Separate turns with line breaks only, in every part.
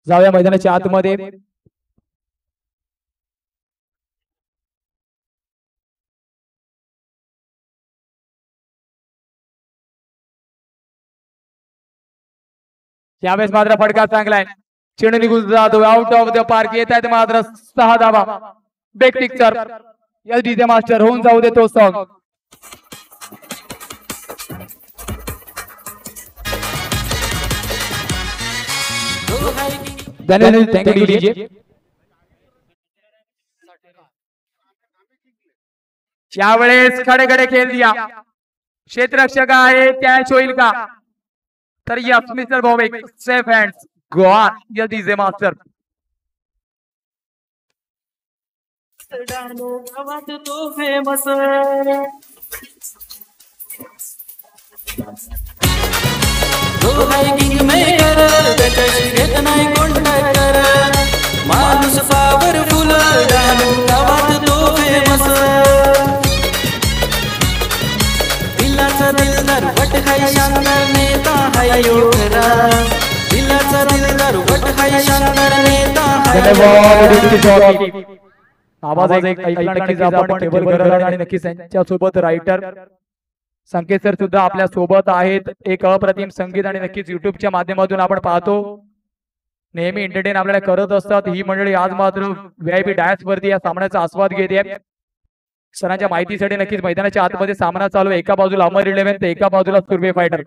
जाऊया मैदानाच्या आतमध्ये. यावेळेस मात्र फटका चांगलाय. चेंडू निघून जातो आउट ऑफ द पार्क. येत आहेत मात्र 6 धावा. बेक पिक्चर एलडीजे मास्टर होऊन जाऊ देतो सॉंग. धन्यवाद. Thank you DJ. यावेळेस खडे खडे खेळ दिया. क्षेत्ररक्षक आहे कॅच होईल का? तर yes mister Bhowmik safe hands go on LDJ master.
तो फेमस तो हायकिंग मेकर त्याच्याशी घेत नाही कॉन्टॅक्टर. माणूस पॉवरफुल डानू गावात तो फेमस. दिलाचा दिलदार वट हाय शानदार नेता हाय योगरा. दिलाचा दिलदार वट हाय शानदार नेता हाय.
आवाज ऐकला नक्कीच आपण टेबल करणार आणि नक्कीच त्यांच्या सोबत रायटर संकेत सर सुद्धा आपल्या सोबत आहेत. एक अप्रतिम संगीत आणि नक्कीच युट्यूबच्या माध्यमातून आपण पाहतो नेहमी एंटरटेन आपल्याला करत असतात ही मंडळी. आज मात्र व्हीआयपी डायस वरती या सामन्याचा आस्वाद घेते. सरांच्या माहितीसाठी नक्कीच मैदानाच्या आतमध्ये सामना चालू. एका बाजूला अमर 11 तर एका बाजूला सुर्वे फायटर.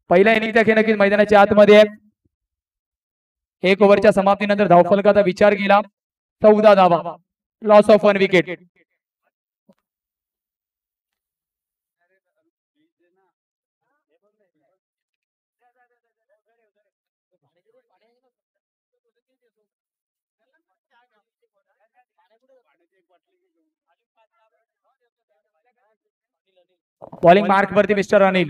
पहिल्या इनिंगचा खेळ नक्कीच मैदानाच्या आतमध्ये. 1 ओव्हरच्या समाप्तीनंतर धावफलकाचा विचार केला. 14 धावा. Loss of 1 wicket. Bowling mark वरती मिस्टर अनिल.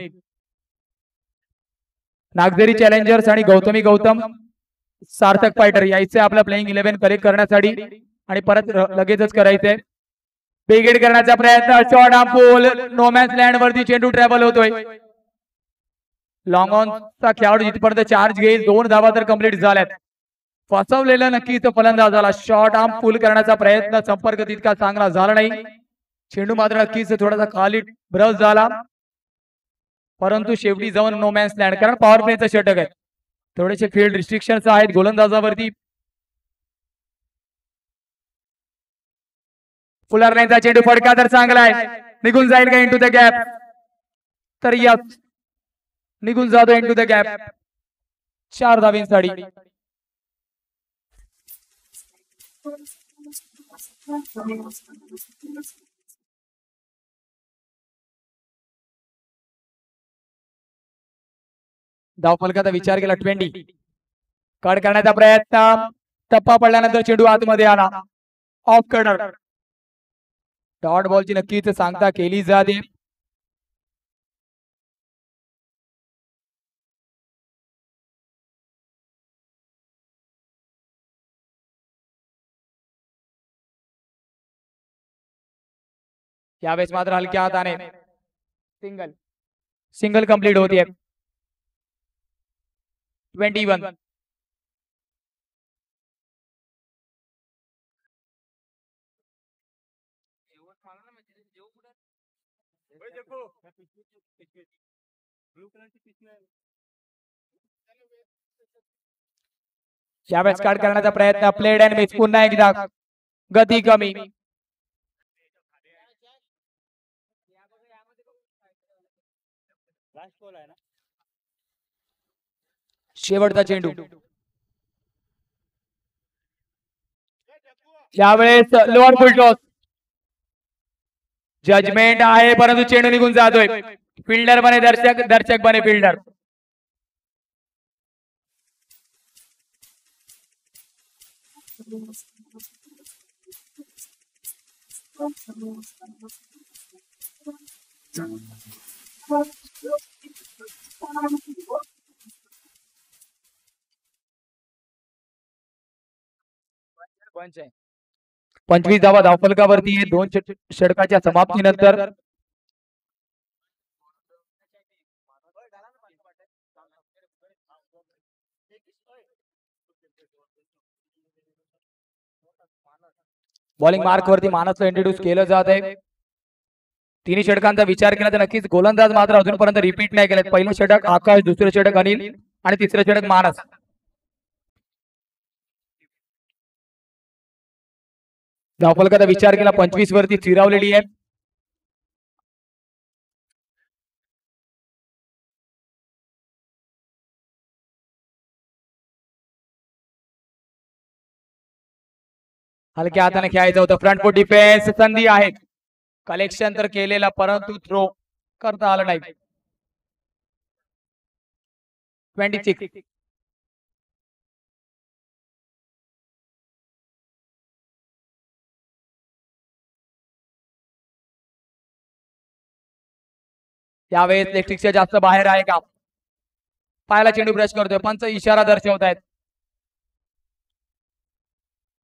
नागझरी चॅलेंजर्स आणि गौतमी गौतम सार्थक फायटर यायचे आपला प्लेइंग 11 करेक्ट करण्यासाठी आणि परत लगेचच करायचंय. बेगेट करण्याचा प्रयत्न. Shot on pole. No man's land वरती चेंडू ट्रॅव्हल होतोय. लॉंग ऑनचा खेळाडू जिथपर्यंत चार्ज घेईल. 2 धावा तर कंप्लीट झाल्यात. फसवलेलं नक्कीच फलंदाजाला. शॉट आर्म पुल करण्याचा प्रयत्न. संपर्क तितका चांगला झाला नाही. चेंडू मात्र नक्कीच थोडासा खाली ब्रश झाला परंतु शेवटी जाऊन नो मॅन्स लँड. कारण पॉवर प्लेचं षटक आहे. थोडेसे फील्ड रिस्ट्रिक्शन्स आहेत गोलंदाजावरती. फुलर लाईनचा चेंडू फडका तर चांगला आहे. निघून जाईल का इंटू द गॅप? तर यस निघून जातो इंटू द गॅप. 4 धावींसाठी. धावफलकाचा विचार केला. 20 कट करण्याचा प्रयत्न. टप्पा पडल्यानंतर चेंडू आतमध्ये आला. Of corner. डॉट बॉलची नक्कीच सांगता केली जाते. यावेळेस मात्र हलक्या हाताने सिंगल कंप्लीट होती. 21. यावेळेस कट करण्याचा प्रयत्न. Played and miss. पुन्हा एकदा गती कमी. शेवटचा चेंडू. यावेळेस लोअर फुल टॉस. जजमेंट आहे परंतु चेंडू निघून जातोय. फिल्डर बने दर्शक, दर्शक बने फिल्डर. पंच आहे. 25 धावा धावफलकावरती आहे. 2 षटकाच्या समाप्तीनंतर बॉलिंग मार्क वरती मानसला इंट्रोड्यूस केलं जात आहे. तिन्ही षटकांचा विचार केला तर नक्कीच गोलंदाज मात्र अजूनपर्यंत रिपीट नाही केलेत. पहिलं षटक आकाश, दुसरं षटक अनिल आणि तिसरं षटक मानस. धावफलकाचा विचार केला 25 वरती चिरावलेली आहे. हलक्या हाताने खेळायचं होतं. फ्रंट फूट डिफेन्स. संधी आहे. कलेक्शन तर केलेला परंतु थ्रो करता आलं नाही. 26. यावेळेस इलेक्ट्रिकच्या जास्त बाहेर आहे का? पायाला चेंडू ब्रश करतोय. पंच इशारा दर्शवत आहेत.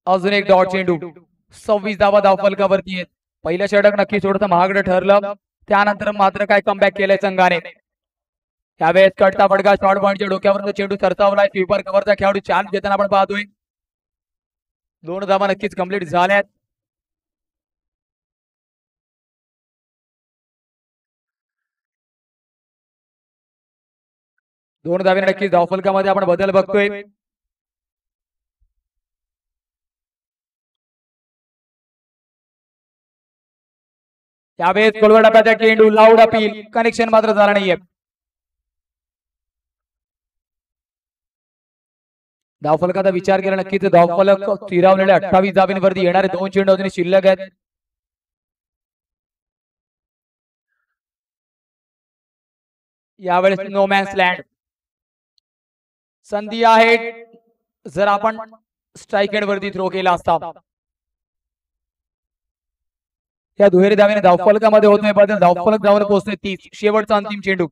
अजून एक डॉट चेंडू. 26 धावा धावफलकावरती आहेत. पहिलं षटक नक्की थोडंसं महागडं ठरलं. त्यानंतर मात्र काय कमबॅक केलंय संघाने. यावेळेस कटता फटका शॉर्ट पॉईंटच्या डोक्यावर चेंडू सरसावलाय. स्वीपर कव्हरचा खेळाडू चान्स देताना आपण पाहतोय. 2 धावा नक्कीच कंप्लीट झाल्यात. दोन धाव्याने नक्कीच धावफलकामध्ये आपण बदल बघतोय. यावेळेस कोलवडाप्याचा चेंडू लाऊड अपील. कनेक्शन मात्र झाला नाहीये. धावफलकाचा विचार केला नक्कीच धावफलक स्थिरावलेले 28 धाब्यांवरती येणारे 2 चेंडू अजून शिल्लक आहेत. यावेळेस नो मॅन्स लँड. संधी आहे जर आपण स्ट्राईक एंड वरती थ्रो केला असता. या दुहेरी धावेने धावफलकामध्ये होत नाही बदल. धावफलक धावून पोहोचतोय 30. शेवटचा अंतिम चेंडू.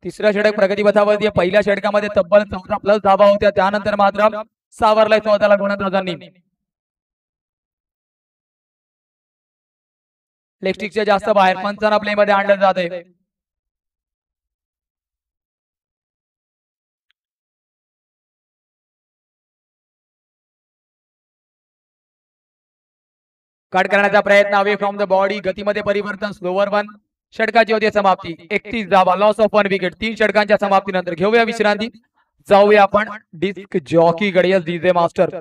तिसरा षटक प्रगतीपथावरती. पहिल्या षटकामध्ये तब्बल 14+ धावा होत्या. त्यानंतर मात्र सावरलाय स्वतःला गोलंदाजांनी. लेफ्टिकच्या जास्त बाहेर. पंचांना प्ले मध्ये आणलं जात आहे. कट करण्याचा प्रयत्न. Away from the body. गतीमध्ये परिवर्तन. स्लोवर 1. षटकाची होती समाप्ती. 31 धावा. Loss of 1 wicket. 3 षटकांच्या समाप्तीनंतर घेऊया विश्रांती. जाऊया आपण डिस्क जॉकी कडे. DJ master.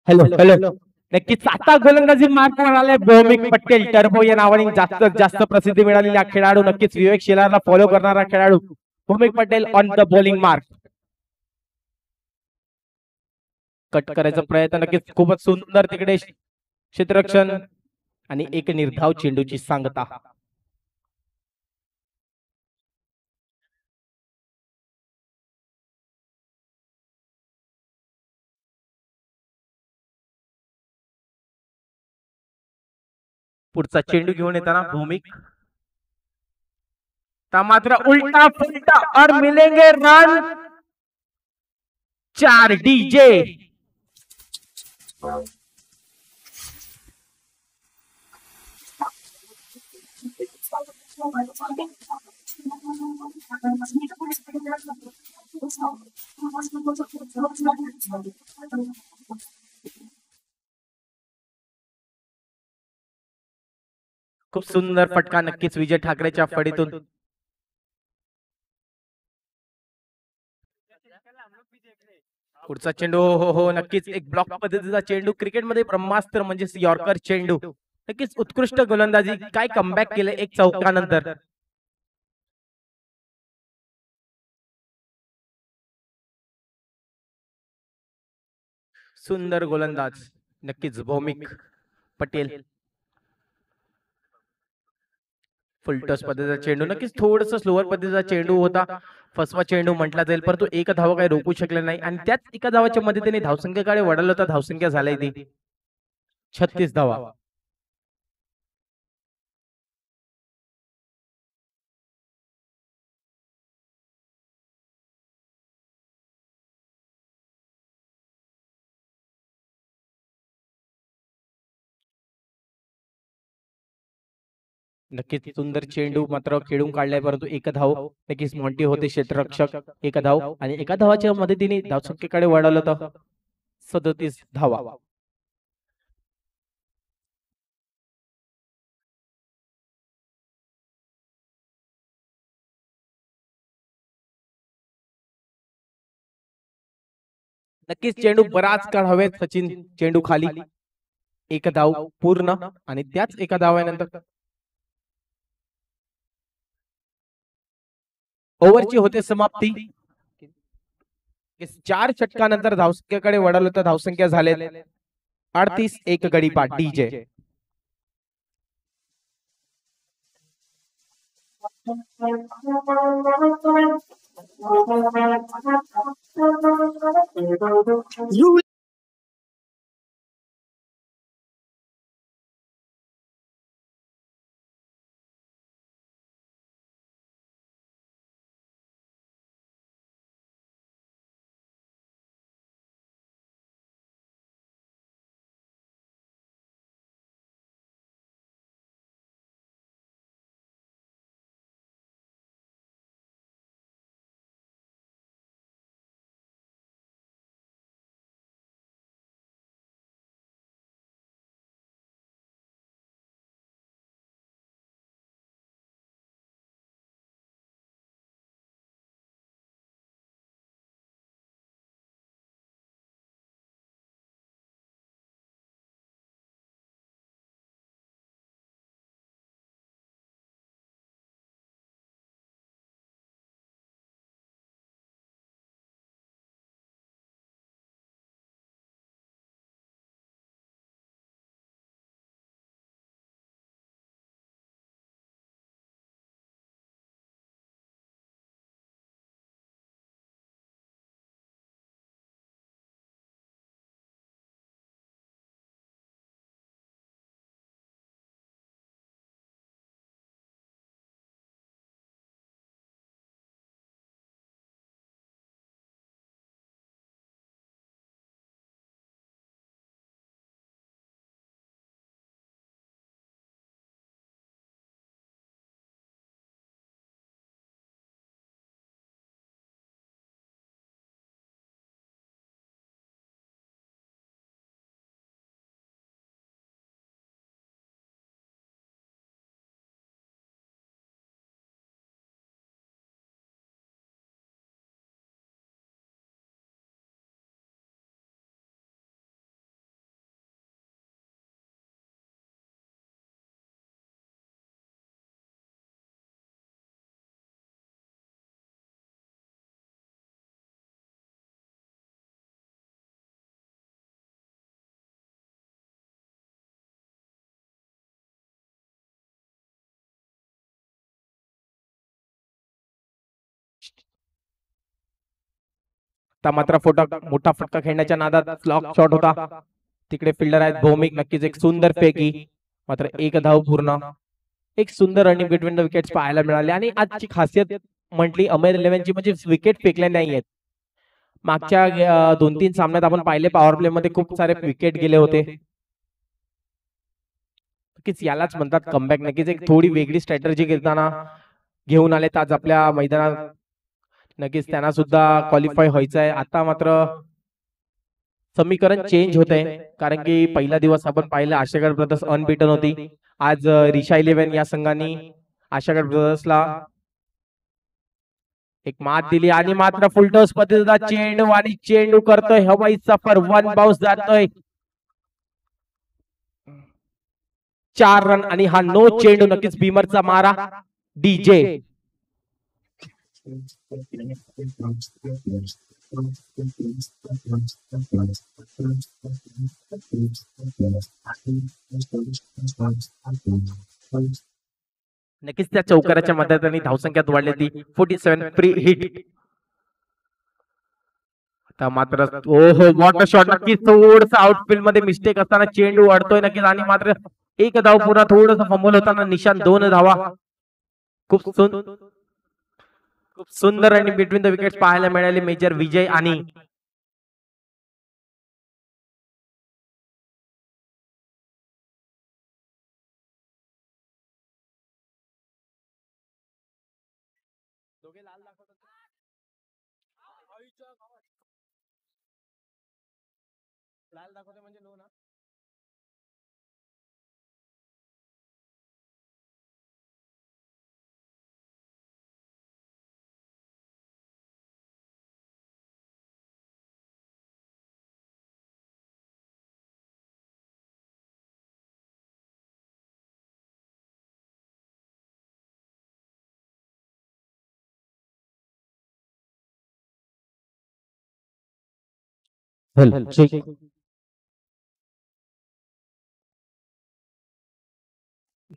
Hello hello. नक्कीच आता गोलंदाजी मार्कवर आले भौमिक पटेल. टर्बो या नावाने जास्तीत जास्त प्रसिद्धी मिळालेला खेळाडू. नक्कीच विवेक शेलारला फॉलो करणारा खेळाडू Bhaumik Patel on the bowling mark. Cut करायचा प्रयत्न. नक्कीच खूपच सुंदर तिकडे क्षेत्ररक्षण आणि एक निर्धाव चेंडूची सांगता. पुढचा चेंडू घेऊन येताना भौमिक मात्र उलटा फुलटा और मिलेंगे रन 4 डीजे। खूप सुंदर फटका नक्कीच विजय ठाकरेच्या फळीतून। पुढचा चेंडू हो नक्कीच एक ब्लॉक पद्धतीचा चेंडू, क्रिकेटमध्ये ब्रह्मास्त्र म्हणजे यॉर्कर चेंडू, नक्कीच उत्कृष्ट गोलंदाजी, काय कमबॅक केले एक चौकानंतर। सुंदर गोलंदाज नक्कीच भौमिक पटेल। फुलटॉस पद्धतीचा चेंडू, नक्कीच थोडस स्लोअर पद्धतीचा चेंडू होता, फसवा चेंडू म्हटला जाईल, परंतु एक धाव काही रोखू शकले नाही आणि त्याच एका धावाच्या मदतीने धावसंख्येकडे वळालं होता। धावसंख्या झाली ती 36 धावा। नक्कीच सुंदर चेंडू मात्र खेळून काढलाय, परंतु एक धाव, नक्कीच मॉन्टी होते क्षेत्ररक्षक, एक धाव आणि एका धावाच्या मदतीने धावसंख्येकडे वळालं होतं 37 धावा। नक्कीच चेंडू बराच काळ हवेत, सचिन चेंडू खाली, एक धाव पूर्ण आणि त्याच एका धावानंतर ओव्हरची होते समाप्ती। 4 षटकानंतर धावसंख्येकडे वळालं होतं, धावसंख्या झाले 38, एक गडीपाठ डीजे। मात्र मोठा फटका खेळण्याच्या नादात लॉक शॉट होता, तिकडे फिल्डर आहेत भौमिक, नक्कीच एक सुंदर फेकी मात्र एक धाव पूर्ण. एक सुंदर रनिंग बिटवीन द विकेट्स पाहायला मिळाले आणि आजची खासियत म्हटली अमेर 11 ची म्हणजे विकेट फेकल्या नाहीयेत. मागच्या 2-3 सामन्यात आपण पाहिले पॉवर प्ले मध्ये खूप सारे विकेट गेले होते. नक्कीच यालाच म्हणतात कमबॅक. नक्कीच एक थोडी वेगळी स्ट्रॅटेजी घेऊन आलेत आज आपल्या मैदानात. नक्कीच त्यांना सुद्धा क्वालिफाय व्हायचं आहे. आता मात्र समीकरण चेंज होत आहे, कारण की पहिला दिवस आपण पाहिलं आशागड ब्रदर्स अनबीटन होती. आज रिशा 11 या संघाने आशागड ब्रदर्सला एक मात दिली आणि मात्र फुलटॉस पद्धतीचा चेंडू आणि चेंडू करतोय हवाई सफर. 1 बाउन्स जातोय. 4 रन आणि हा नो चेंडू. नक्कीच बीमरचा मारा. डीजे नक्कीच त्या चौकाराच्या मदतीने धावसंख्यात वाढली ती 47 फ्री हिट. आता मात्र ओहो वॉटर शॉट. नक्कीच थोडस आउटफील्ड मध्ये मिस्टेक असताना चेंडू अडतोय नक्कीच आणि मात्र एक धाव पुन्हा थोडस फंबल होताना निशान 2 धावा. खूप सुंदर आणि बिटवीन द विकेट्स पाहायला मिळाले मेजर विजय आणि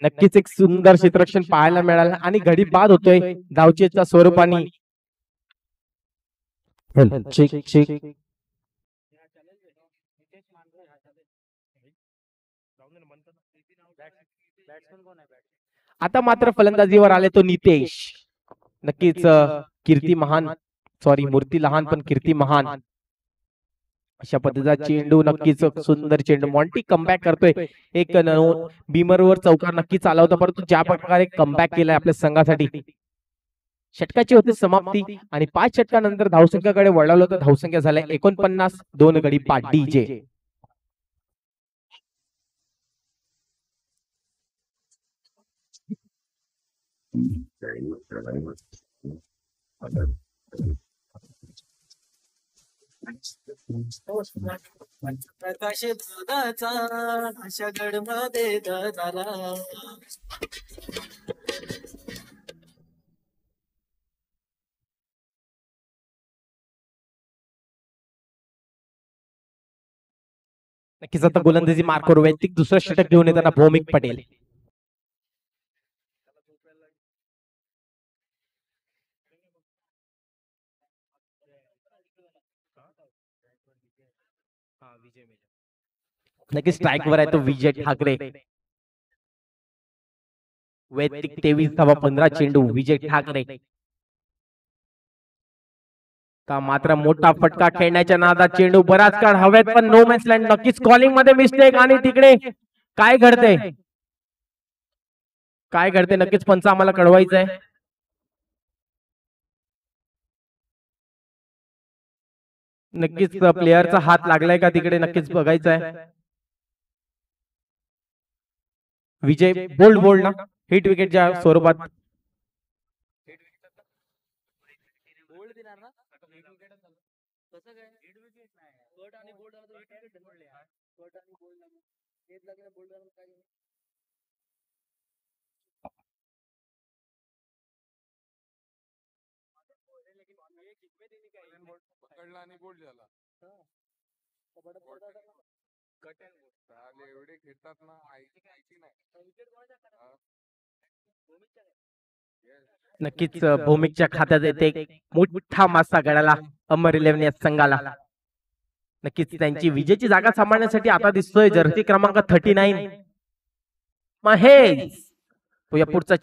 नक्कीच एक सुंदर क्षेत्ररक्षण पाहायला मिळालं आणि घडी बाद होतोय धावचेच्या स्वरूपाने. आता मात्र फलंदाजीवर आले तो नितेश. नक्कीच कीर्ती महान मूर्ती लहान पण कीर्ती महान अशा पद्धतीचा चेंडू. नक्कीच सुंदर चेंडू. मॉन्टी कमबॅक करतोय. एक बीमरवर चौकार नक्कीच आला होता, परंतु ज्या प्रकारे कमबॅक केलाय आपल्या संघासाठी. षटकाची होती समाप्ती आणि 5 षटकानंतर धावसंख्याकडे वळालं होतं. धावसंख्या झाल्या 49. 2 गडी बाद. डीजे
प्रकाश दादाचा आशागड मध्ये झाला.
नक्कीच आता गोलंदाजी मार्कवर वैयक्तिक दुसरं षटक घेऊन येताना भौमिक पटेल. नक्कीच स्ट्राईक वर आहे तो विजय ठाकरे. वैयक्तिक 23 धावा 15 चेंडू विजय ठाकरे. का मात्र मोठा फटका खेळण्याच्या नादात चेंडू बराच काळ हवेत पण नो मॅच लँड. नक्कीच कॉलिंग मध्ये मिस्टेक आणि तिकडे काय घडते नक्कीच पंच आम्हाला कळवायचं आहे. नक्कीच प्लेयरचा हात लागलाय का तिकडे नक्कीच बघायचं आहे. विजय बोल्ड ना हिट विकेटच्या स्वरूपात.
एवढे खेळतात ना
नक्कीच भौमिकच्या खात्यात येते मोठा मासा गळाला अमर 11 या संघाला. नक्कीच त्यांची विजेची जागा सांभाळण्यासाठी आता दिसतोय जर्सी क्रमांक 39 महेश तो या पुढचा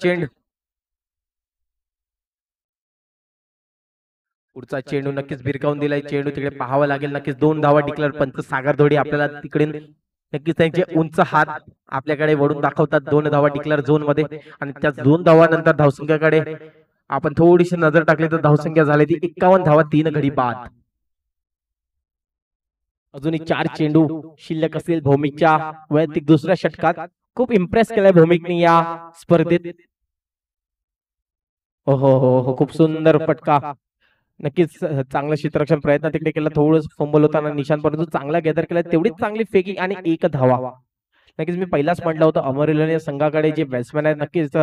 चेंडू नक्कीच भिरकावून दिलाय. चेंडू तिकडे पाहावा लागेल. नक्कीच 2 धावा डिक्लेअर. पंच सागर धोडी आपल्याला तिकडे नक्कीच त्यांचे उंच हात आपल्याकडे वळून दाखवतात. 2 धावा डिक्लेअर झोन मध्ये आणि त्या 2 धावानंतर धावसंख्याकडे आपण थोडीशी नजर टाकली तर धावसंख्या झाली ती 51 धावा 3 गडी बाद. अजूनही 4 चेंडू शिल्लक असतील भौमिकच्या वैयक्तिक दुसऱ्या षटकात. खूप इम्प्रेस केलाय भौमिकने या स्पर्धेत. हो हो हो हो खूप सुंदर फटका. नक्कीच चांगलं क्षेत्ररक्षण प्रयत्न तिकडे केला. थोडं फंबल होताना निशाण परंतु चांगला गॅदर केला. तेवढीच चांगली फेकिंग आणि 1 धावा. नक्कीच मी पहिलाच म्हटलं होतं अमरेलियन या संघाकडे जे बॅट्समॅन आहेत नक्कीच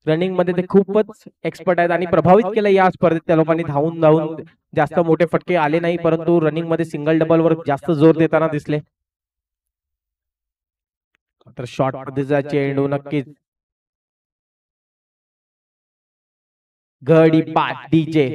रनिंग मध्ये ते खूपच एक्सपर्ट आहेत आणि प्रभावित केलं या स्पर्धेत. त्या लोकांनी धावून जास्त मोठे फटके आले नाही परंतु रनिंग मध्ये सिंगल डबल वर जास्त जोर देताना दिसले. तर शॉर्ट पद्धतीचा चेंडू नक्कीच गडी बाद डीजे.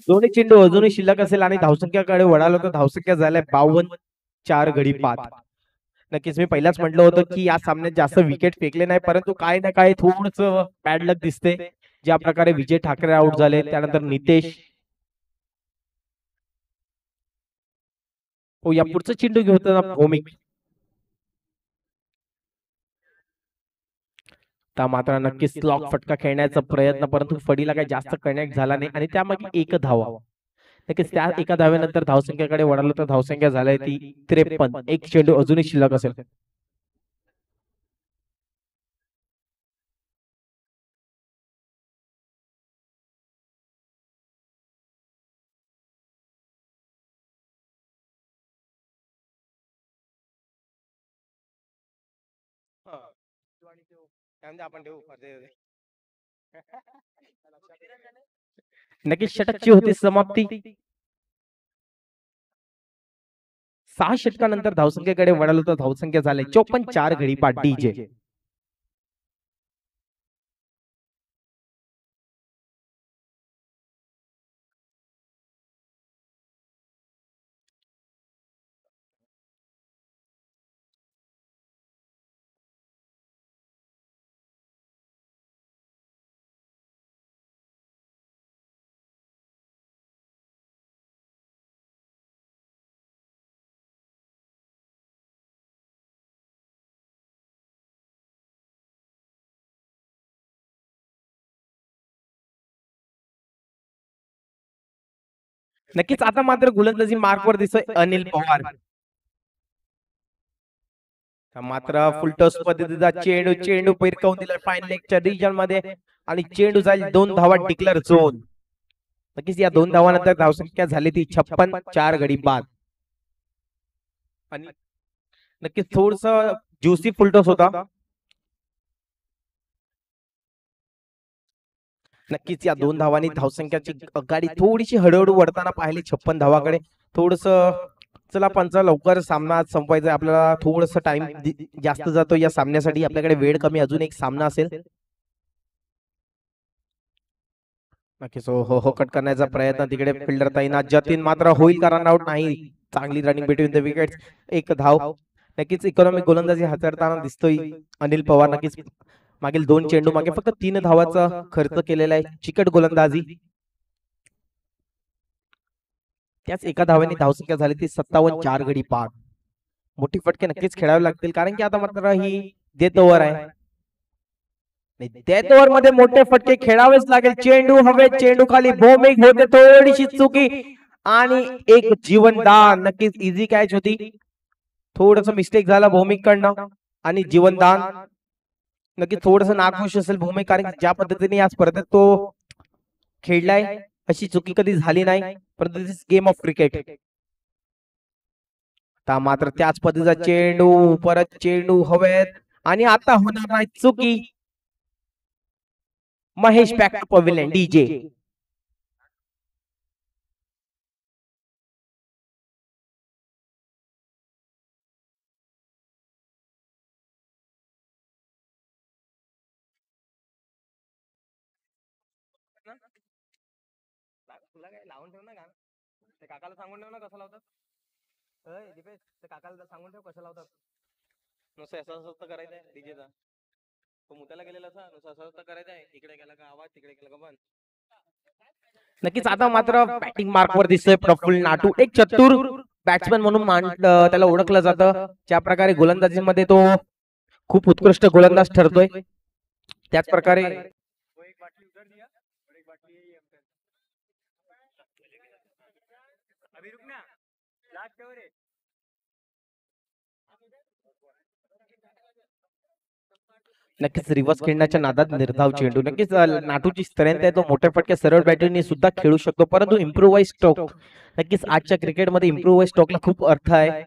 दोन्ही चेंडू अजूनही शिल्लक असेल आणि धावसंख्याकडे वळालो तर धावसंख्या झाल्या 52. 4 गडी बाद. नक्कीच मी पहिलाच म्हटलं होतं की या सामन्यात जास्त विकेट फेकले नाही परंतु काय ना काय थोडस बॅड लक दिसते. ज्या प्रकारे विजय ठाकरे आउट झाले त्यानंतर नितेश. हो या पुढचं चेंडू घेतो भौमिक. मात्र नक्कीच स्लॉक फटका खेळण्याचा प्रयत्न परंतु फडीला काही जास्त कनेक्ट झाला नाही आणि त्यामागे 1 धावा. नक्कीच त्या 1 धाव्यानंतर धावसंख्याकडे वळालो तर धावसंख्या झाली ती 53. 1 चेंडू अजूनही शिल्लक असेल. आपण नक्कीच षटकची होती समाप्ती. 6 षटकानंतर धावसंख्येकडे वळालो तर धावसंख्या झाली 54. 4 गडी बाद डीजे. नक्कीच आता मात्र गोलंदाजी मार्कवर दिसतोय अनिल पवार. मात्र फुलटॉस पद्धतीचा चेंडू भिरकावून दिला फाईन लेगच्या रिजन मध्ये आणि चेंडू जाईल 2 धावा डिक्लेअर झोन. नक्कीच या 2 धावानंतर धावसंख्या झाली ती 56. 4 गडी बाद. आणि नक्कीच थोडस ज्युसी फुलटॉस होता. नक्कीच या 2 धावांनी धावसंख्याची गाडी थोडीशी हळूहळू वळताना पाहिली 56 धावाकडे. थोडस चला पंच लवकर सामना संपवायचा आपल्याला. थोडस टाइम जास्त जातो या सामन्यासाठी. आपल्याकडे वेळ कमी. अजून एक सामना असेल. नक्कीच हो हो हो कट करण्याचा प्रयत्न तिकडे फिल्डर तैनात. जतीन मात्र होईल का रन आउट नाही. चांगली रनिंग बिटवीन द विकेट्स. 1 धाव. नक्कीच इकॉनॉमिक गोलंदाजी हाताळताना दिसतोय अनिल पवार. नक्कीच मागील 2 चेंडू मागे फक्त 3 धावाचा खर्च केलेला आहे. चिकट गोलंदाजी. त्याच 1 धावाने धावसंख्या झाली ती 57. 4 गडी बाद. मोठी फटके नक्कीच खेळावे लागतील कारण की आता मात्र ही डेथ ओव्हर आहे. डेथ ओव्हर मध्ये मोठे फटके खेळावेच लागेल. चेंडू हवे. चेंडू खाली. भौमिक होते थोडीशी चुकी आणि 1 जीवनदान. नक्कीच इझी कॅच होती. थोडस मिस्टेक झाला भौमिक कडनं आणि जीवनदान. नक्की थोडस नाखुश असेल भूमिक कारण ज्या पद्धतीने या स्पर्धेत तो खेळलाय अशी चुकी कधी झाली नाही. परंतु दिस गेम ऑफ क्रिकेट. मात्र त्याच पद्धतीचा चेंडू. परत चेंडू हवेत आणि आता होणार नाही चुकी. Mahesh back to pavilion DJ.
तुला काय लावून ठेव ना गाणं, ते काकाला सांगून ठेव ना कसं लावतात. दीपेश, ते काकाला सांगून ठेव कसं लावतात. नुसतं असं असं करायचं आहे डीजेचा. तो मुताला गेलेला असा नुसतं असं असं करायचं आहे. इकडे गेला का आवाज, तिकडे गेला का बंद.
नक्कीच आता मात्र बॅटिंग मार्कवर दिसतोय प्रफुल्ल नाटू. एक चतुर बॅट्समॅन म्हणून त्याला ओळखलं जातं. ज्या प्रकारे गोलंदाजीमध्ये तो खूप उत्कृष्ट गोलंदाज ठरतोय, त्याच प्रकारे नक्कीच रिव्हर्स खेळण्याच्या नादात निर्धाव चेंडू. नक्कीच नाटूची स्ट्रेंथ आहे, तो मोठ्या फटक्या सरळ बॅटिंगने सुद्धा खेळू शकतो, परंतु इम्प्रोवाइज स्ट्रोक, नक्कीच आजच्या क्रिकेटमध्ये इम्प्रोवाइज स्ट्रोकला खूप अर्थ आहे.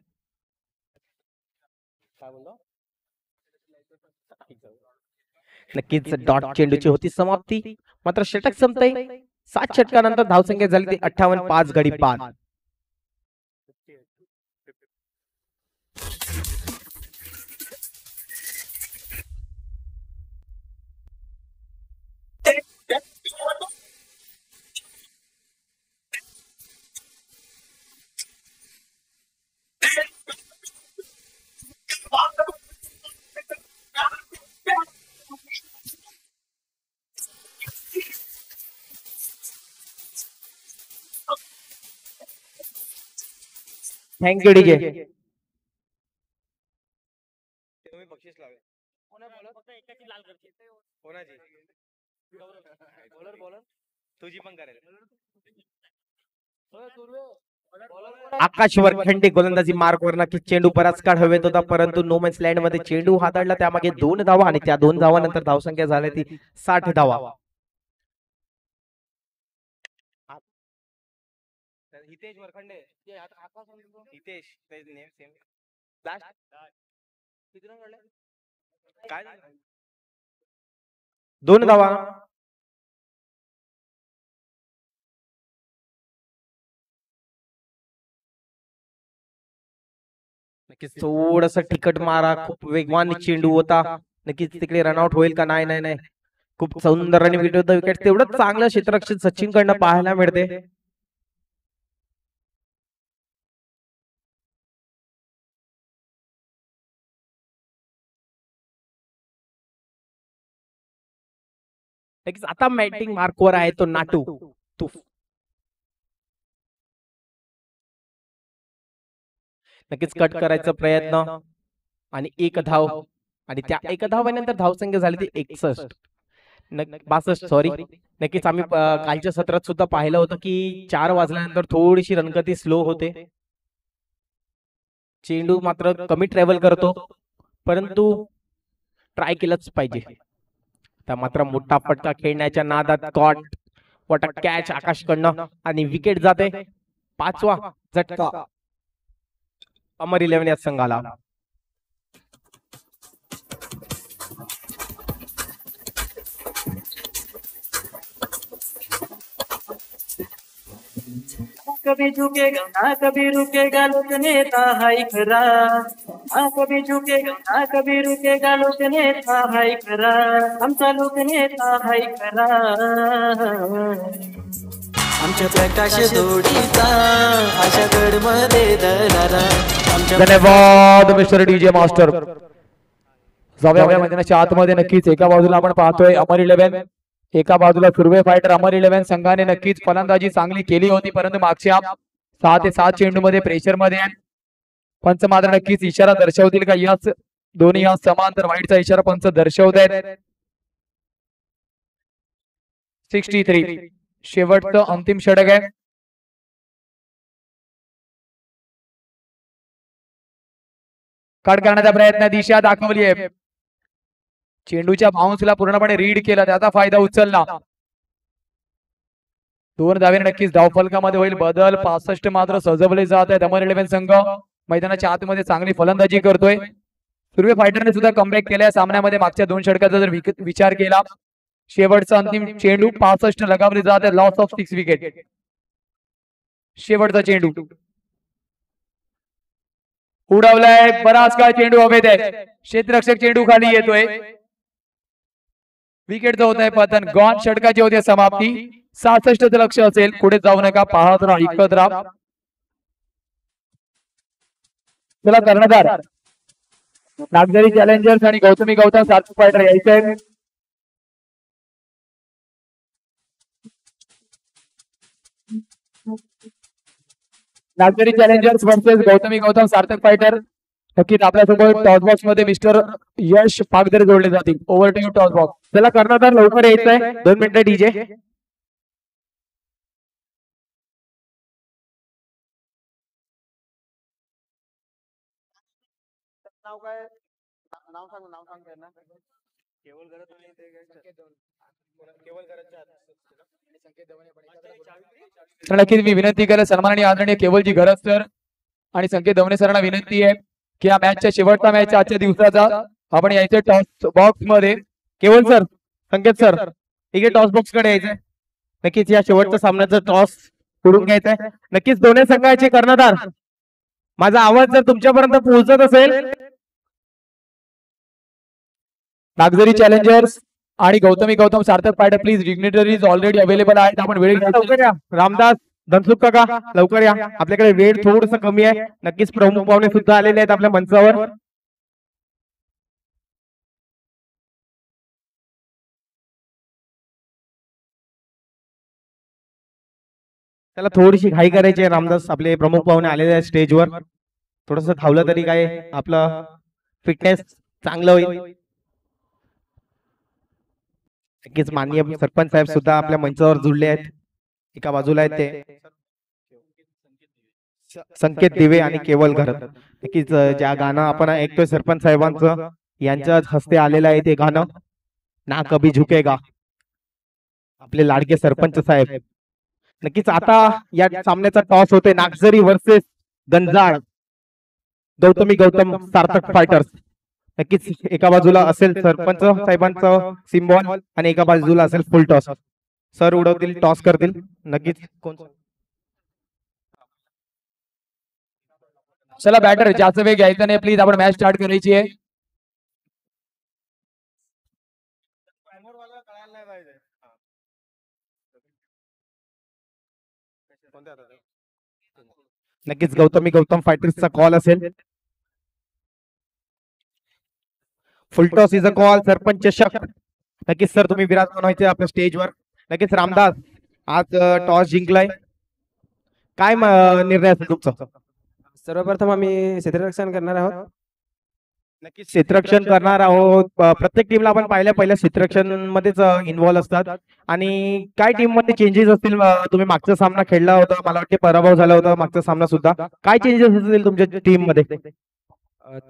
नक्कीच डॉट चेंडूची होती समाप्ती. मात्र षटक संपतंय. 7 षटकानंतर धावसंख्या झाली ती 58, 5 गडी बाद. Thank you DJ.
तुम्ही बक्षीस लावे. कोणाची? बॉलर तुझी पण करेल.
आकाश वरखंडे गोलंदाजी मार्कवर नक्की चेंडू बराच काळ हवेत होता, परंतु नो मॅन्स लँड मध्ये चेंडू हाताळला, त्यामागे 2 धावा आणि त्या 2 धावानंतर धावसंख्या झाली ती 60 धावा.
Hitesh Varkhande, Hitesh name same last किती रन काढले? काय
2 धावा. नक्कीच थोडस तिकट मारा, खूप वेगवान चेंडू होता. नक्कीच तिकडे रनआउट होईल का? नाही नाही नाही, खूप सुंदर रन विकेट. तेवढंच चांगलं क्षेत्ररक्षण सचिन कडनं पाहायला मिळते. नक्कीच आता बॅटिंग मार्कवर आहे तो नाटू. नक्कीच कट करायचा प्रयत्न आणि 1 धाव, आणि त्या 1 धावानंतर धावसंख्या झाली ती 61, 62 सॉरी. नक्कीच आम्ही कालच्या सत्रात सुद्धा पाहिलं होतं की 4 वाजल्यानंतर थोडीशी रणगती स्लो होते. चेंडू मात्र कमी ट्रॅव्हल करतो, परंतु ट्राय केलंच पाहिजे. त्या मात्र मोठा फटका खेळण्याच्या नादात कॉट, वॉट अ कॅच आकाशकडनं, आणि विकेट जाते. 5वा झटका अमर 11 या संघाला.
कभी झुकेगा ना कभी रुकेगा, लोक नेता हाय खरा. कभी झुकेगा ना कभी रुकेगा, लोक नेता हाय खरा. आमचा लोक नेता हाय खरा. आमच्या प्रकाश जोडीचा अशा गडमध्ये दरारा.
धन्यवाद मिस्टर डीजे मास्टर. जाऊया मैदानाच्या आतमध्ये. नक्कीच एका बाजूला आपण पाहतोय अमर 11, एका बाजूला सुर्वे फायटर. अमर 11 संघाने नक्कीच फलंदाजी चांगली केली होती, परंतु मागच्या 6 ते 7 चेंडू मध्ये प्रेशर मध्ये पंच मात्र नक्कीच इशारा दर्शवतील का? यस, दोन्ही या समांतर वाईटचा इशारा पंच दर्शवत आहेत. 63 शेवटचं अंतिम षटक आहे. कट करण्याचा प्रयत्न, दिशा दाखवली आहे. चेंडूच्या बाउन्सला पूर्णपणे रीड केला, त्याचा फायदा उचलला. 2 धावेने नक्कीच धावफलकामध्ये होईल बदल. 65 मात्र सजवले जात आहेत. अमर 11 संघ मैदानाच्या आतमध्ये चांगली फलंदाजी करतोय. सुर्वे फायटरने सुद्धा कमबॅक केलाय सामन्यामध्ये. मागच्या 2 षटकाचा जर विचार केला शेवटचा अंतिम चेंडू 65 लगावले जाते. Loss of 6 wicket. शेवटचा चेंडू उडवलाय. बराच काळ चेंडू हवेत आहे. क्षेत्ररक्षक चेंडू खाली येतोय. विकेट होत आहे पतन. गॉन षटकाची होते समाप्ती. 66 लक्ष असेल. पुढे जाऊ नका. पाहत राहा, ऐकत राहा. चला कर्णधार नागझरी चॅलेंजर्स आणि गौतमी गौतम सारखं फायटर यायचंय. Nagzari challengers versus Gautami Gautam Sarthak fighter. नक्कीच आपल्यासोबत टॉस बॉक्स मध्ये मिस्टर यश पागदरे जोडले जातील. Over to you toss box.
चला कर्णधार लवकर यायचंय. 2 मिनिटं डीजे.
नाव काय? नाव सांग त्यांना. केवळ गरज नाही ते केवळ गरजच्या
तर नक्कीच मी विनंती करेन सन्माननीय आदरणीय केवलजी घरत सर आणि संकेत दवणे सरांना विनंती आहे की या मॅचच्या शेवटचा मॅच आजच्या दिवसाचा आपण यायचं टॉस बॉक्स मध्ये.
केवळ सर, संकेत सर, इकडे टॉस बॉक्स कडे यायचंय. नक्कीच या शेवटच्या सामन्याचं टॉस उडून घ्यायचंय. नक्कीच दोन्ही संघाचे कर्णधार, माझा आवाज जर तुमच्यापर्यंत पोहोचत असेल.
नागझरी चॅलेंजर्स आणि Gautami Gautam Sarthak fighter please dignitaries already available आहेत. आपण वेळ
लवकर या. रामदास धनसुख काका लवकर या. आपल्याकडे वेळ थोडस कमी आहे. नक्कीच प्रमुख पाहुणे सुद्धा आलेले आहेत आपल्या मंचावर. त्याला थोडीशी घाई करायची आहे. रामदास आपले प्रमुख पाहुणे आलेले आहेत स्टेजवर. थोडस धावलं तरी काय आपलं फिटनेस चांगलं होईल. नक्कीच माननीय सरपंच साहेब सुद्धा आपल्या मंचावर जुळले आहेत. एका बाजूला आहेत ते संकेत दिवे आणि केवल घरत. नक्कीच ज्या गाणं आपण ऐकतोय सरपंच साहेबांचं यांच्या हस्ते आलेलं आहे ते गाणं ना कभी झुकेगा. आपले लाडके सरपंच साहेब. नक्कीच आता या सामन्याचा टॉस होते. नागझरी वर्सेस गंजाळ. गौतमी गौतम सार्थक फायटर्स. नक्कीच एका बाजूला असेल सरपंच साहेबांचं सिम्बॉल आणि एका बाजूला असेल फुल टॉस. सर उडवतील, टॉस करतील. नक्कीच कोण
चला बॅटर जास्त वेळ घ्यायचा नाही प्लीज. आपण मॅच स्टार्ट करायची आहे.
नक्कीच गौतमी गौतम फायटर्सचा कॉल असेल. Full toss is a call. Sarpanch चषक. नक्कीच सर तुम्ही विराजमान व्हायचे आपल्या स्टेजवर. नक्कीच रामदास आज टॉस जिंकलाय. काय निर्णय असेल तुमचा?
सर्वप्रथम आम्ही क्षेत्ररक्षण करणार आहोत.
नक्कीच क्षेत्ररक्षण करणार आहोत. प्रत्येक टीमला आपण पहिल्या क्षेत्ररक्षण मध्येच इन्व्हॉल्व असतात. आणि काय टीम मध्ये चेंजेस असतील? तुम्ही मागचा सामना खेळला होता, मला वाटते पराभव झाला होता मागचा सामना सुद्धा. काय चेंजेस असतील तुमच्या टीम मध्ये?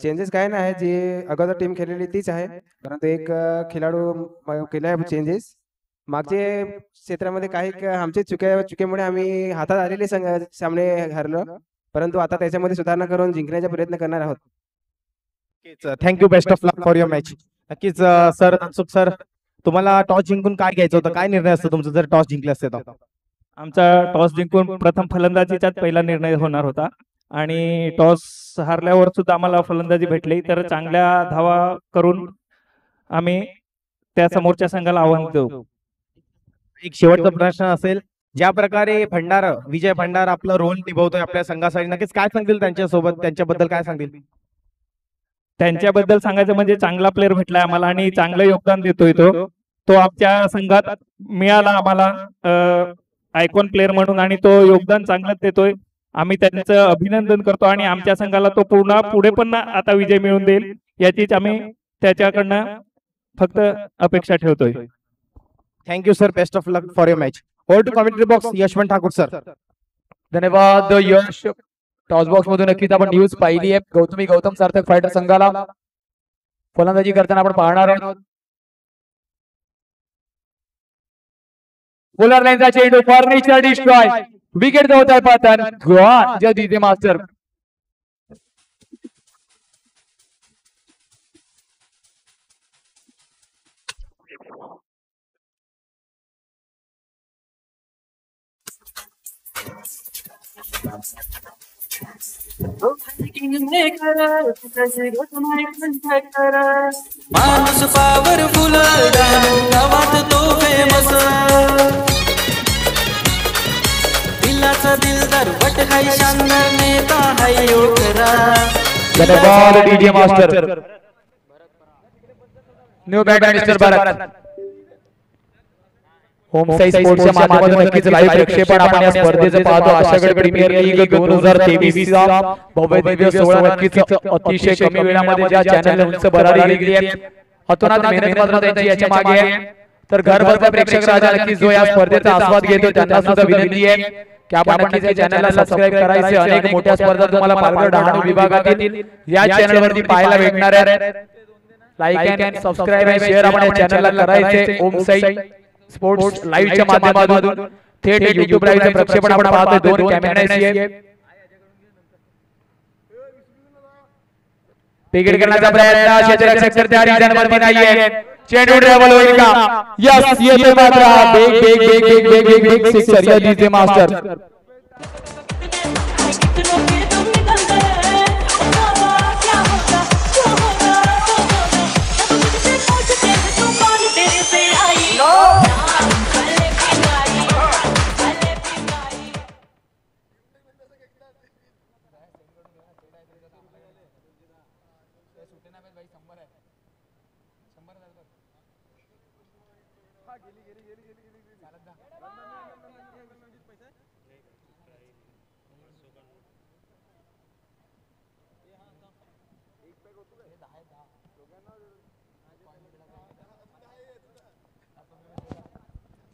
चेंजेस काय नाही, जी अगोदर टीम खेळलेली तीच आहे, परंतु एक खेळाडू केलाय चेंजेस. मागचे क्षेत्रामध्ये काही आमचे चुकीमुळे आम्ही हातात आलेले सामने हरलो, परंतु आता त्याच्यामध्ये सुधारणा करून जिंकण्याचा प्रयत्न करणार आहोत.
Thank you. Best of luck for your match. नक्कीच सर धनसुख सर, तुम्हाला टॉस जिंकून काय घ्यायचं होतं? काय निर्णय असतो तुमचा जर टॉस जिंकले असते तर?
आमचा टॉस जिंकून प्रथम फलंदाजीचाच पहिला निर्णय होणार होता आणि टॉस हारल्यावर सुद्धा आम्हाला फलंदाजी भेटली, तर चांगल्या धावा करून आम्ही त्या समोरच्या संघाला आव्हान देऊ.
एक शेवटचा प्रश्न असेल, ज्या प्रकारे विजय भंडार आपला रोल निभवतोय आपल्या संघासाठी, नक्कीच काय सांगतील त्यांच्यासोबत, त्यांच्याबद्दल काय सांगतील?
त्यांच्याबद्दल सांगायचं म्हणजे चांगला प्लेअर भेटलाय आम्हाला आणि चांगलं योगदान देतोय तो आमच्या संघात मिळाला आम्हाला आयकॉन प्लेअर म्हणून, आणि तो योगदान चांगलंच देतोय. आम्ही त्यांचं अभिनंदन करतो आणि आमच्या संघाला तो पुढे पण आता विजय मिळवून देईल याचीच आम्ही त्याच्याकडनं फक्त अपेक्षा ठेवतोय.
Thank you sir. Best of luck for your match. Over to commentary box Yashwant Thakur sir.
धन्यवाद यश. टॉस बॉक्स मधून नक्कीच आपण न्यूज पाहिली आहे. गौतमी गौतम सार्थक फायटर संघाला फलंदाजी करताना आपण पाहणार आहोत. बोलर लाईनचा चेंडू फर्निचर डिस्ट्रॉय. विकेट होत आहे पतन. गॉन जय मास्टर.
किंग मेकर कसे घटना कंठकर
माणूस पॉवरफुल गावात तो फेमस दिलाचा दिलदार वट हाय शानदार नेता हाय ओकरा
धन्यवाद DJ master new bat mister Bharat home Sai स्पोर्ट्सच्या माध्यमातून नक्कीच लाईव्ह प्रक्षेपण आपण या स्पर्धेचं पाहतो आशागड प्रीमियर लीग 2023 चा भव्य दिव्य सोहळा नक्कीच अतिशय कमी वेळामध्ये ज्या चॅनलने उंच भरारी घेतली आहे अतोनात मेहनत मात्र त्यांची याच्या मागे आहे तर घर बसल्या प्रेक्षक राजा नक्कीच जो या स्पर्धेचा आस्वाद घेतो त्यांना सुद्धा विनंती आहे की आपण नक्कीच या चॅनलला सबस्क्राइब करायचे अनेक मोठ्या स्पर्धा तुम्हाला पालघर डहाणू विभागातील या चॅनलवरती पाहायला भेटणार आहेत लाईक अँड सबस्क्राइब आणि शेअर आपण या चॅनलला करायचे ओम साई स्पोर्ट्स लाईव्हच्या माध्यमातून थेट YouTube लाईव्हचं प्रक्षेपण आपण पाहतोय दोन कॅमेऱ्याशी विकेट करण्याचा प्रयत्न क्षेत्ररक्षक तर त्या रिजनवरती नाहीये चेंडू ट्रॅव्हल होईल का यस येते मात्र बिग सिक्सर या डीजे मास्टर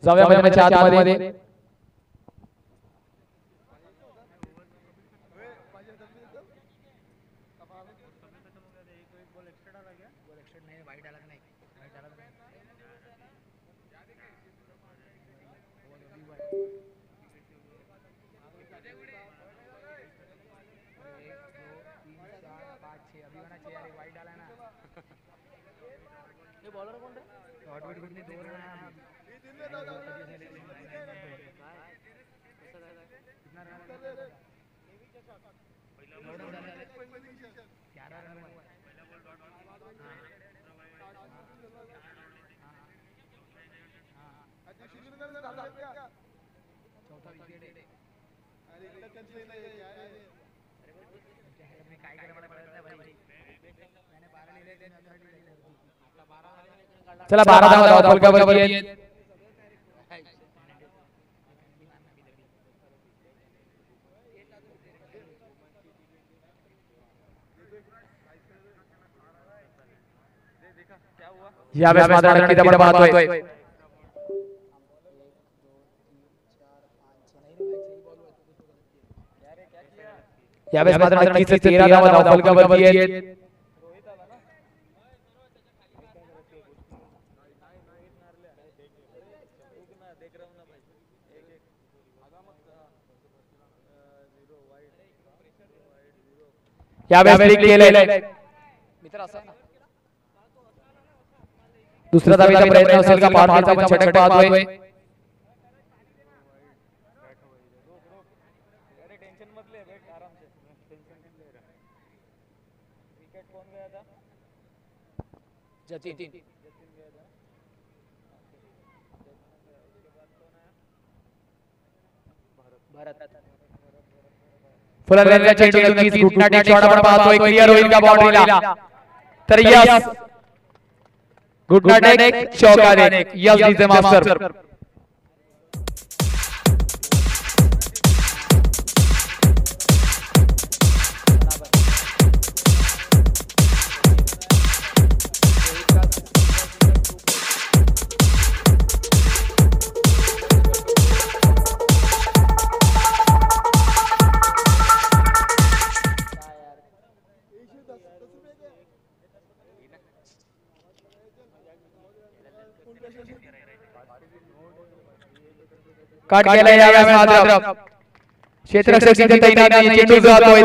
जाऊया मैदानाच्या आतमध्ये चला 12 धावा फलकावरती आहेत या वेळेस मात्र नक्कीच आपण पाहतोय यावेळेस मात्र नक्कीच 13 धावा फलकावरती आहेत यावेळेस ब्रेक केलेले दुसरा धावेचा प्रयत्न असेल का पाठवायचा आपण षटक पाहतोय फुलंदाजांच्या चेंडू नक्कीच गुटनाटी शॉट आपण पाहतोय क्लिअर होईल का बाउंड्रीला तर यस गुटनाटी चौकार यस डीजे मास्टर काट केला यावेळेस मात्र क्षेत्ररक्षक तिथे तैनात नाही चेंडू जातोय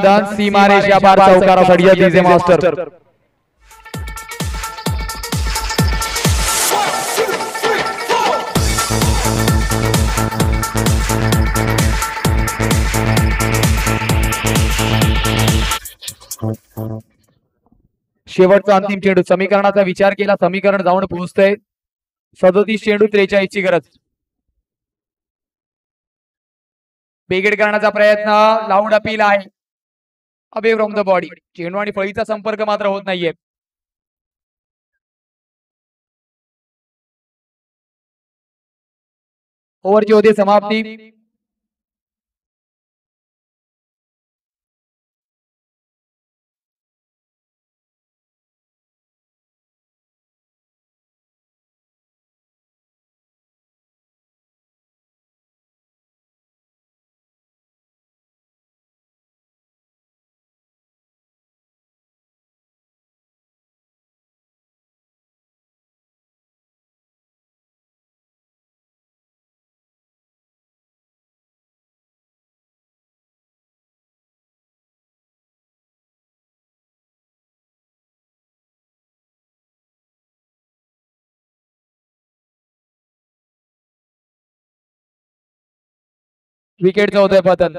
दान सीमारेषा पार चौकारासाठी डीजे मास्टर शेवटचा अंतिम चेंडू. समीकरणाचा विचार केला, समीकरण जाऊन पोहोचतंय 37 चेंडू 43 ची गरज. बेगेट करण्याचा प्रयत्न, लाऊड अपील आहे अबे फ्रॉम द बॉडी. चेंडू आणि फळीचा संपर्क मात्र होत नाहीये. ओव्हरची होते समाप्ती. विकेटचं होतंय पतन.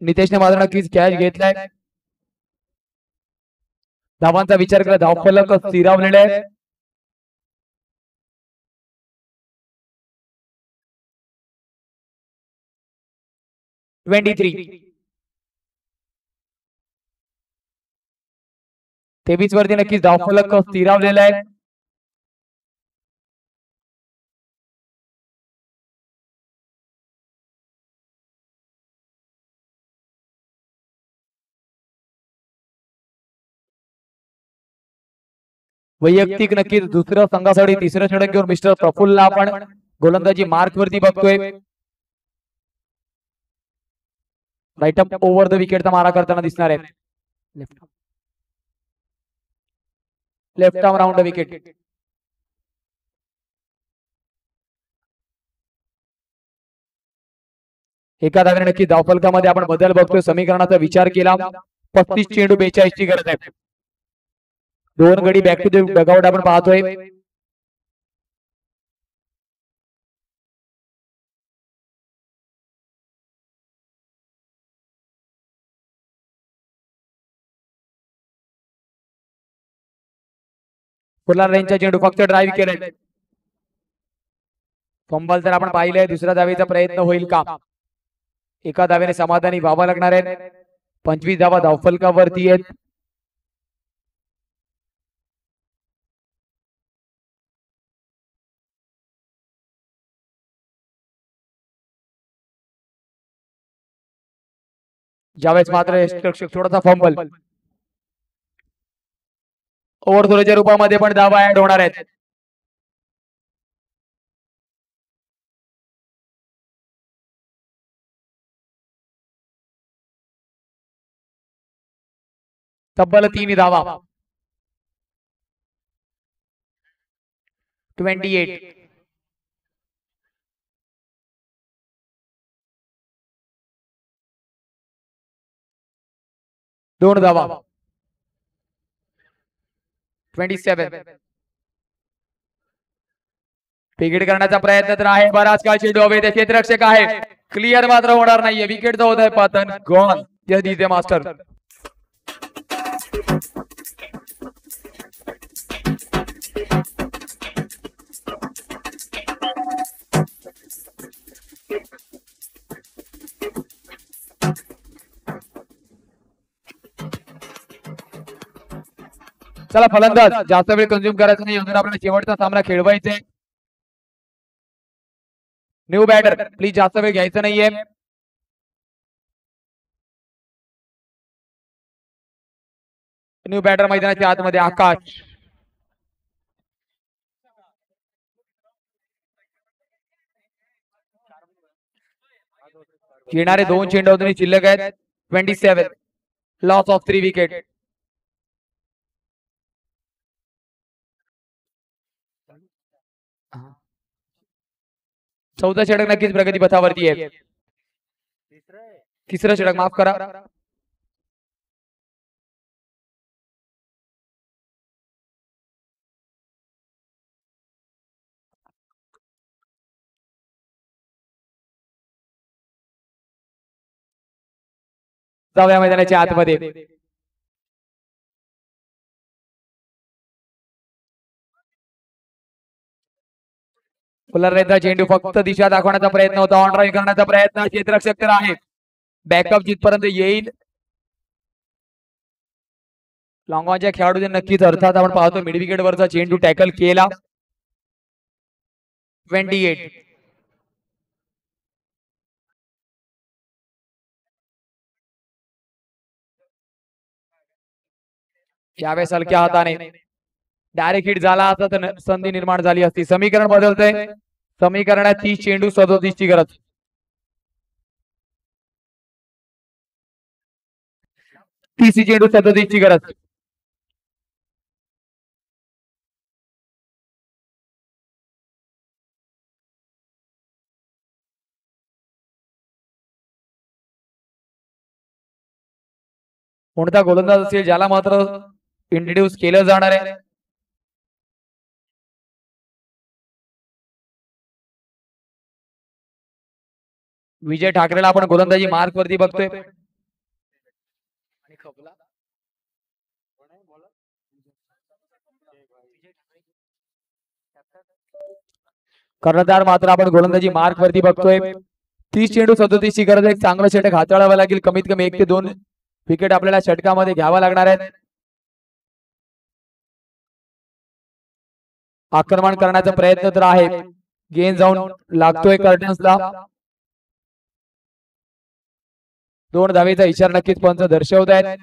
नितेशने मात्र नक्कीच कॅच घेतलाय. धावांचा विचार केला, धावफलक स्थिरावलेले आहे. तेवीस वरती नक्कीच धावफलक स्थिरावलेला आहे. वैयक्तिक नक्कीच दुसऱ्या संघासाठी तिसरं षटक घेऊन मिस्टर प्रफुल्लला आपण गोलंदाजी मार्क वरती बघतोय. राईट अप ओव्हर द विकेटचा मारा करताना दिसणार आहे. Left arm round the wicket. एका धावेने नक्की धावफलकामध्ये आपण बदल बघतोय. समीकरणाचा विचार केला, 35 चेंडू 42 ची गरज आहे. 2 गडी बॅक टू द डगआउट आपण पाहतोय. फुलार रेंजचा चेंडू फक्त ड्राईव्ह केलाय. फंबल तर आपण पाहिलंय. दुसऱ्या धावेचा प्रयत्न होईल का? एका धावेने समाधानी व्हावं लागणार आहे. 25 धावा धावफलकावरती आहेत. ज्यावेळेस मात्र थोडासा फंबल. ओव्हरथ्रोच्या रूपामध्ये पण धावा ऍड होणार आहेत. तब्बल 3 धावा. 28. दोन धावा. 27. विकेट करण्याचा प्रयत्न तर आहे. बराच काळ चेंडू हवे. ते क्षेत्ररक्षक आहे. क्लिअर मात्र होणार नाहीये. विकेटचा होत आहे पतन. गॉन. Yes DJ master. चला फलंदाज, जास्त वेळ कंझ्युम करायचा नाही. अजून आपल्याला शेवटचा सामना खेळवायचा आहे. न्यू बॅटर प्लीज जास्त वेळ घ्यायचा नाहीये. न्यू बॅटर मैदानाच्या आतमध्ये आकाश. येणारे 2 चेंडू अजूनही शिल्लक आहेत. 27. Loss of 3 wicket. चौथा षटक नक्कीच प्रगती पथावरती आहे. तिसरं षटक माफ करा. जाऊया मैदानाच्या आतमध्ये. फुलरचा चेंडू फक्त दिशा दाखवण्याचा प्रयत्न होता. ऑन ड्राईव्ह करण्याचा प्रयत्न क्षेत्ररक्षक तर आहे. बॅकअप जिथपर्यंत येईल लॉंगॉनच्या खेळाडूने नक्कीच अर्थात आपण पाहतो मिड विकेट वरचा चेंडू टॅकल केला. 28 यावेळेस हलक्या हाताने डायरेक्ट हिट झाला असता तर संधी निर्माण झाली असती. समीकरण बदलतंय. समीकरणात 30 चेंडू 37 ची गरज. 30 चेंडू 37 ची गरज. कोणता गोलंदाज असेल ज्याला मात्र इंट्रोड्यूस केलं जाणार आहे. विजय ठाकरेला आपण गोलंदाजी मार्क वरती बघतोय. कर्णधार मात्र आपण गोलंदाजी मार्क वरती बघतोय. 30 चेंडू 37 ची गरज. एक चांगलं षटक हाताळावं लागेल. कमीत कमी 1 ते 2 विकेट आपल्याला षटकामध्ये घ्यावा लागणार आहेत. आक्रमण करण्याचा प्रयत्न तर आहे. गेंद जाऊन लागतोय कर्टन्सला. 2 धावेचा इशारा नक्कीच पंच दर्शवत आहेत.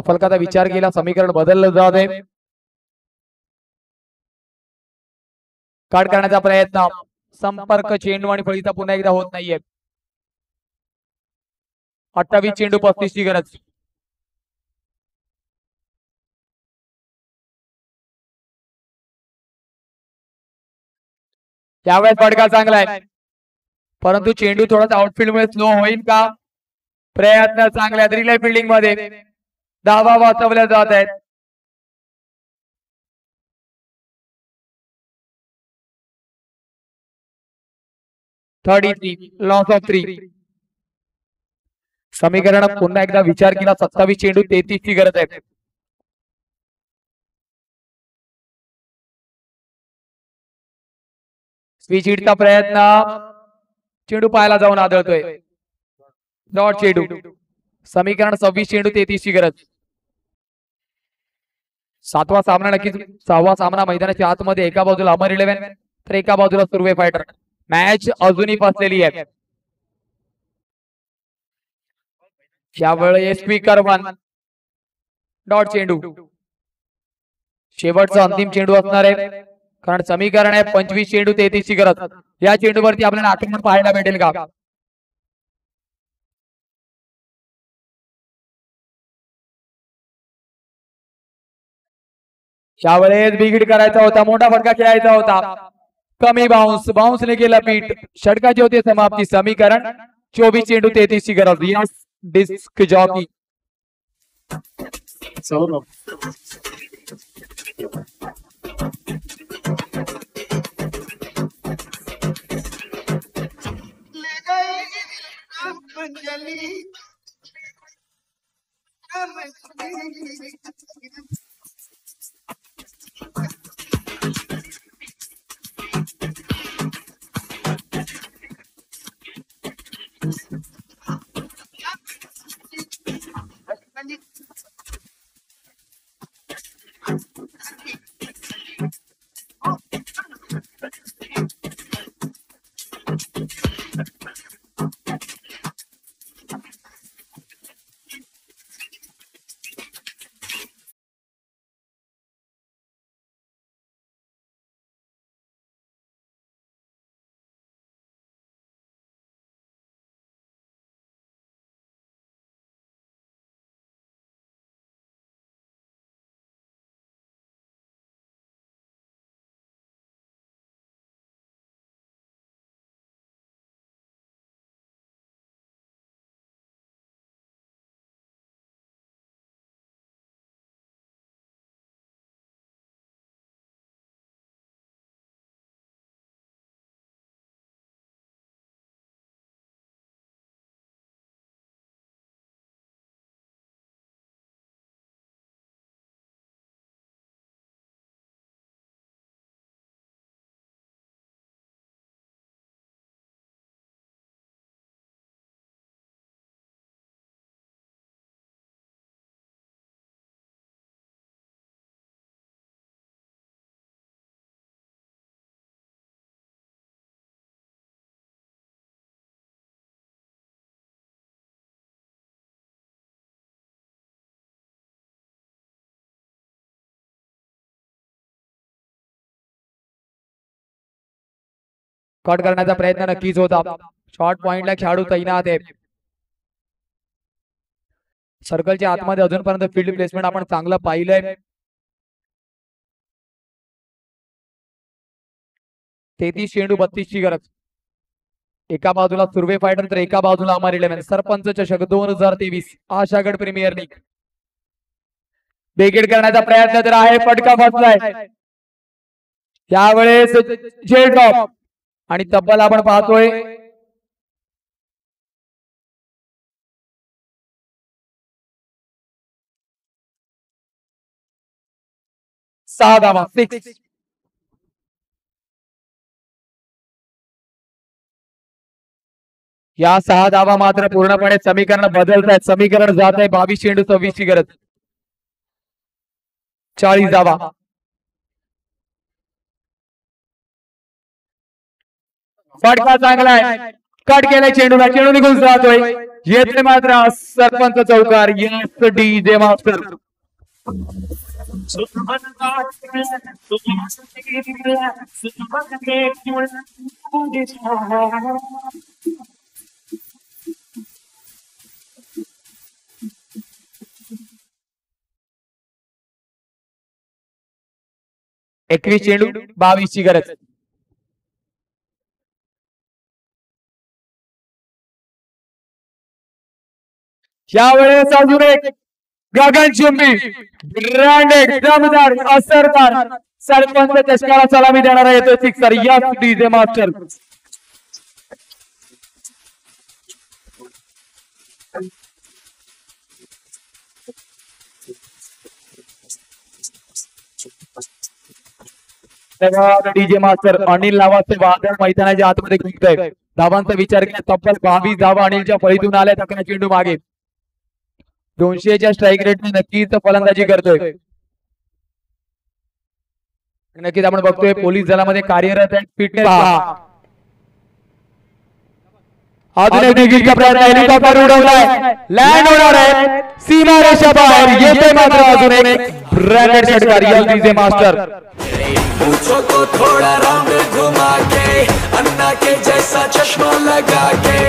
फलकाचा विचार केला. समीकरण बदललं जात आहे. काढ करण्याचा प्रयत्न. संपर्क चेंडू आणि फळीचा पुन्हा एकदा होत नाहीये. 28 चेंडू 35 ची गरज. त्यावेळेस फटका चांगला आहे परंतु चेंडू थोडासा आउटफील्ड मुळे स्लो होईल का. प्रयत्न चांगले आहेत. रिले फिल्डिंग मध्ये धावा वाचवल्या जात आहेत. Loss of 3. समीकरण पुन्हा एकदा विचार केला. 27 चेंडू 33 ची गरज आहे. स्विच हिटचा प्रयत्न. चेंडू पायाला जाऊन आदळतोय. डॉट चेंडू. समीकरण 26 चेंडू 33 ची गरज. 7वा सामना नक्कीच. 6वा सामना मैदानाच्या आतमध्ये. एका बाजूला अमर 11 तर एका बाजूला सुर्वे फायटर. मॅच अजूनही फसलेली आहे. यावेळी स्पीकर 1 डॉट चेंडू. शेवटचा अंतिम चेंडू असणार आहे कारण समीकरण आहे 25 चेंडू 33 ची गरज. या चेंडूवरती आपल्याला आक्रमण पाहायला भेटेल का. यावेळेस बिगिट करायचा होता. मोठा फटका खेळायचा होता. कमी बाउन्सने केला पीठ. षटकाची होती समाप्ती. समीकरण 24 चेंडू 33 ची गरज. Yes disk jockey. कट करण्याचा प्रयत्न नक्कीच होता. शॉर्ट पॉइंटला खेळाडू तैनात आहे. सर्कलच्या आतमध्ये अजूनपर्यंत फील्ड प्लेसमेंट आपण चांगलं पाहिलंय. 33 चेंडू 32 ची गरज. एका बाजूला सुर्वे फायटर तर एका बाजूला अमर 11. सरपंच चषक 2023 आशागड प्रीमियर लीग. बेगीड करण्याचा प्रयत्न तर आहे. फटका बसलाय त्यावेळेस जेट ड्रॉप आणि तब्बल आपण पाहतोय 6 धावा 6. या 6 धावा मात्र पूर्णपणे समीकरण बदलत आहेत. समीकरण जात आहे 22 चेंडू 26 ची गरज. 40 धावा. फटका चांगला आहे. कट केलाय चेंडूला. चेंडू निघून जातोय. येथे मात्र सरपंच चौकार. Yes DJ master. एकवीस चेंडू 22 ची गरज. यावेळेस अजून एक गगनचुंबी ब्रँडेड दमदार असरदार सरपंच चषकाला सलामी देणारा येतो sixer. Yes DJ master. DJ master Anil नावाचे वादळ मैदानाच्या आतमध्ये घुमतोय. धावांचा विचार केला तब्बल 22 धावा अनिलच्या फळीतून आल्या. 11 चेंडू मागे. 200च्या स्ट्राईक रेटने नक्कीच फलंदाजी करतोय. नक्कीच आपण बघतोय पोलीस दलामध्ये कार्यरत आहे. फिटनेस प्रयत्न. हेलिकॉप्टर उडवलाय. लँड होणार आहे सीमारेषा बाहेर. येते मात्र अजून एक ब्रँडेड षटकार. Yes DJ master.
पूछो को थोड़ा राउंड घुमा के अन्ना के जैसा चश्मा लगा के.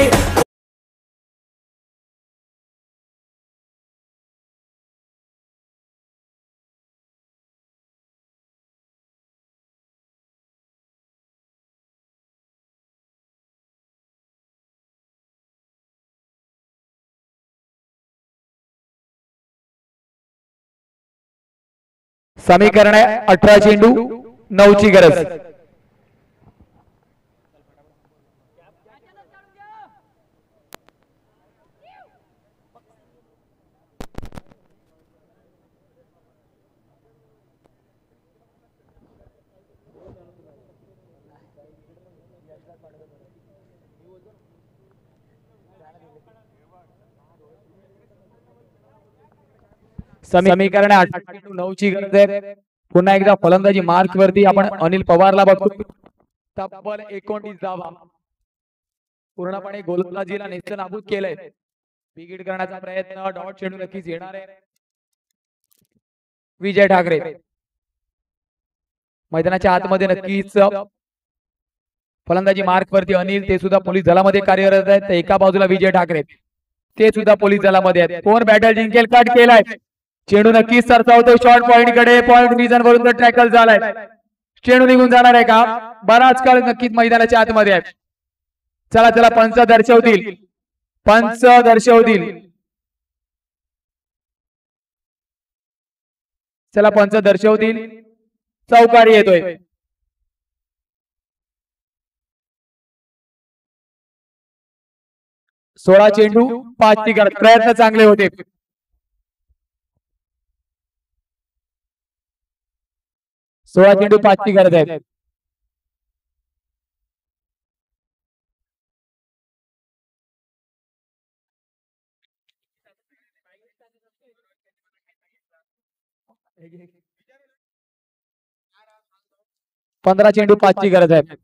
समीकरण आहे 18 चेंडू 9 ची गरज. समीकरण 18 चेंडू 9 ची गरज आहे. पुन्हा एकदा फलंदाजी मार्क वरती आपण अनिल पवारला बघतो. तब्बल 29 धावा. पूर्णपणे गोलंदाजीला नेस्तनाबूत केलंय. बिगिट करण्याचा प्रयत्न. डॉट चेंडू नक्कीच येणार आहे. विजय ठाकरे मैदानाच्या आतमध्ये नक्कीच फलंदाजी मार्क वरती अनिल. ते सुद्धा पोलीस दलामध्ये कार्यरत आहेत. एका बाजूला विजय ठाकरे ते सुद्धा पोलीस दलामध्ये आहेत. कोण बॅटल जिंकेल. कट केलाय. चेंडू नक्कीच सरसावतो शॉर्ट पॉइंट कडे. पॉइंट विजन वरून टॅकल झालाय. चेंडू निघून जाणार आहे का. बराच काळ नक्कीच मैदानाच्या आतमध्ये आहे. चला चला पंच दर्शवतील. पंच दर्शवतील. चला पंच दर्शवतील. चौकारी येतोय. सोळा चेंडू 5 ची गरज. प्रयत्न चांगले होते. सोळा चेंडू 5 ची गरज आहे. पंधरा चेंडू 5 ची गरज आहे.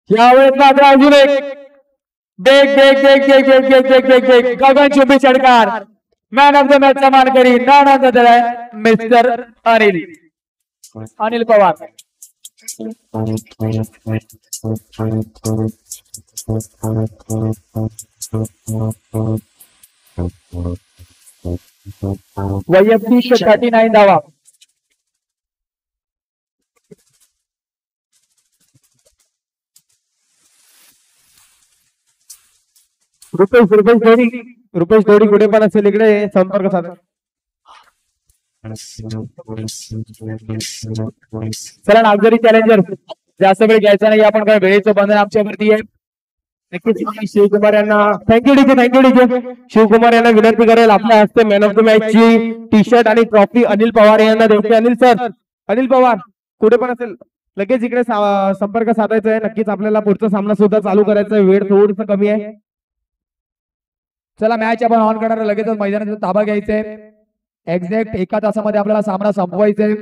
यावेळेस मात्र अजून एक गगनचुंबी षटकार. मॅन ऑफ द मॅचचा मानकरी नाव दिलाय मिस्टर अनिल पवार. वैयक्तिक 39 धावा.
रुपेश थोडी कुठे पण असेल इकडे संपर्क साधा.
चला नागझरी चॅलेंजर जास्त वेळ घ्यायचा नाही, आपण काय वेळेचं बंधन आमच्यावरती आहे.
नक्कीच शिवकुमार यांना थँक्यू डीजे. शिवकुमार यांना विनंती करेल आपल्या हस्ते मॅन ऑफ द मॅच ची टी शर्ट आणि ट्रॉफी अनिल पवार यांना द्यायची. अनिल पवार कुठे पण असेल लगेच इकडे संपर्क साधायचा आहे. नक्कीच आपल्याला पुढचा सामना सुद्धा चालू करायचा आहे, वेळ थोडस कमी आहे.
चला मॅच आपण ऑन करणार लगेचच मैदानाचा ताबा घ्यायचा आहे. एक्झॅक्ट 1 तासामध्ये आपल्याला सामना संपवायचा आहे.